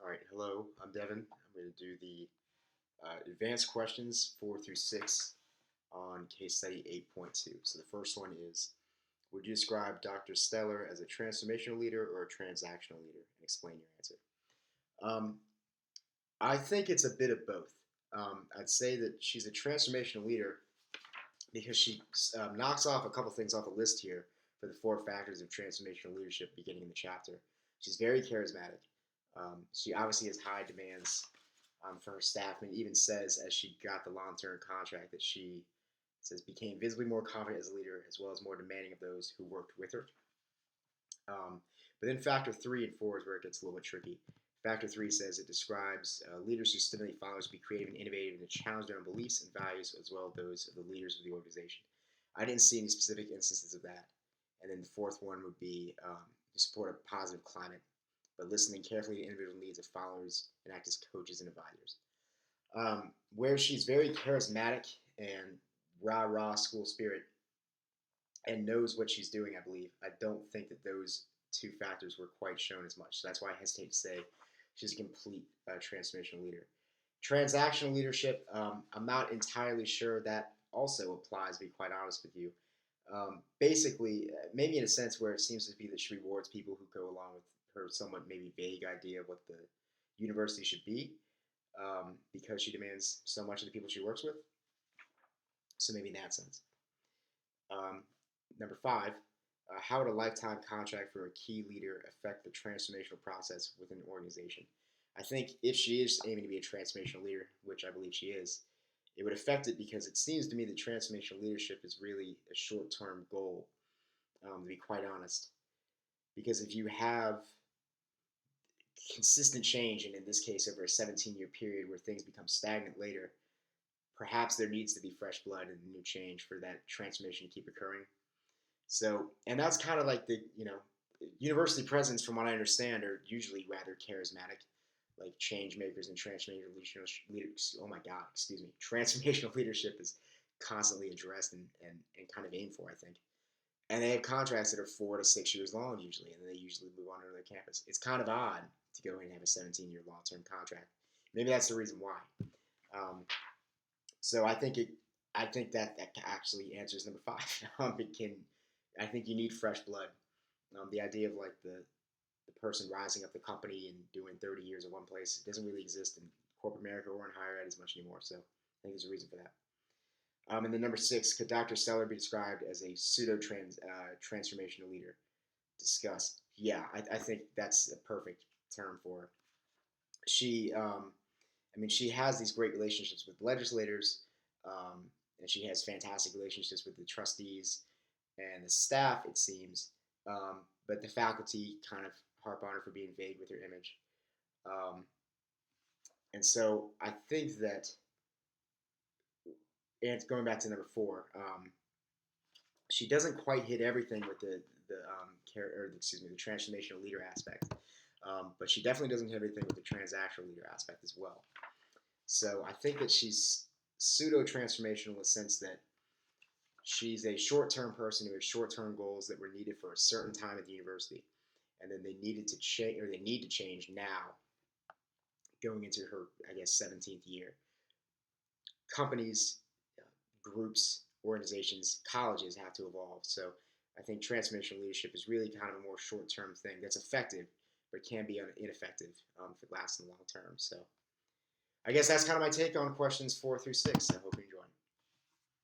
All right, hello, I'm Devin. I'm going to do the advanced questions 4 through 6 on case study 8.2. So the first one is, would you describe Dr. Stellar as a transformational leader or a transactional leader? And explain your answer. Um, I think it's a bit of both. I'd say that she's a transformational leader because she knocks off a couple things off the list here for the 4 factors of transformational leadership beginning in the chapter. She's very charismatic. She obviously has high demands for her staff, and even says as she got the long-term contract that she says became visibly more confident as a leader as well as more demanding of those who worked with her. But then factor 3 and 4 is where it gets a little bit tricky. Factor 3 says it describes leaders who stimulate followers to be creative and innovative and to challenge their own beliefs and values as well as those of the leaders of the organization. I didn't see any specific instances of that. And then the fourth one would be to support a positive climate, but listening carefully to individual needs of followers and act as coaches and advisors. Where she's very charismatic and rah-rah school spirit and knows what she's doing, I believe, I don't think that those 2 factors were quite shown as much. So that's why I hesitate to say she's a complete transformational leader. Transactional leadership, I'm not entirely sure that also applies, to be quite honest with you. Basically, maybe in a sense where it seems to be that she rewards people who go along with her somewhat maybe vague idea of what the university should be, because she demands so much of the people she works with. So maybe in that sense. Um, Number 5, how would a lifetime contract for a key leader affect the transformational process within an organization? I think if she is aiming to be a transformational leader, which I believe she is, it would affect it because it seems to me that transformational leadership is really a short-term goal, to be quite honest. Because if you have consistent change, and in this case over a 17-year period where things become stagnant later, perhaps there needs to be fresh blood and new change for that transformation to keep occurring. So, and that's kind of like university presidents, from what I understand, are usually rather charismatic, like change makers and transformational leaders. Oh my God, excuse me. Transformational leadership is constantly addressed and kind of aimed for, I think. And they have contracts that are 4 to 6 years long usually, and they usually move on to their campus. It's kind of odd to go and have a 17-year long-term contract. Maybe that's the reason why. Um, so I think that actually answers number 5. I think you need fresh blood. The idea of like the person rising up the company and doing 30 years at one place, it doesn't really exist in corporate America or in higher ed as much anymore. So I think there's a reason for that. And then number 6, could Dr. Stellar be described as a transformational leader? Discuss. Yeah, I think that's a perfect term for her. She has these great relationships with legislators, and she has fantastic relationships with the trustees and the staff, it seems. But the faculty kind of harp on her for being vague with her image. Um, and so I think that, and going back to number 4, she doesn't quite hit everything with the transformational leader aspect, but she definitely doesn't hit everything with the transactional leader aspect as well. So I think that she's pseudo transformational in the sense that she's a short-term person who has short-term goals that were needed for a certain time at the university, and then they needed to change, or they need to change now, going into her, I guess, 17th year. Companies, groups, organizations, colleges have to evolve. So I think transformational leadership is really kind of a more short-term thing that's effective, but can be ineffective if it lasts in the long term. So I guess that's kind of my take on questions 4 through 6. I hope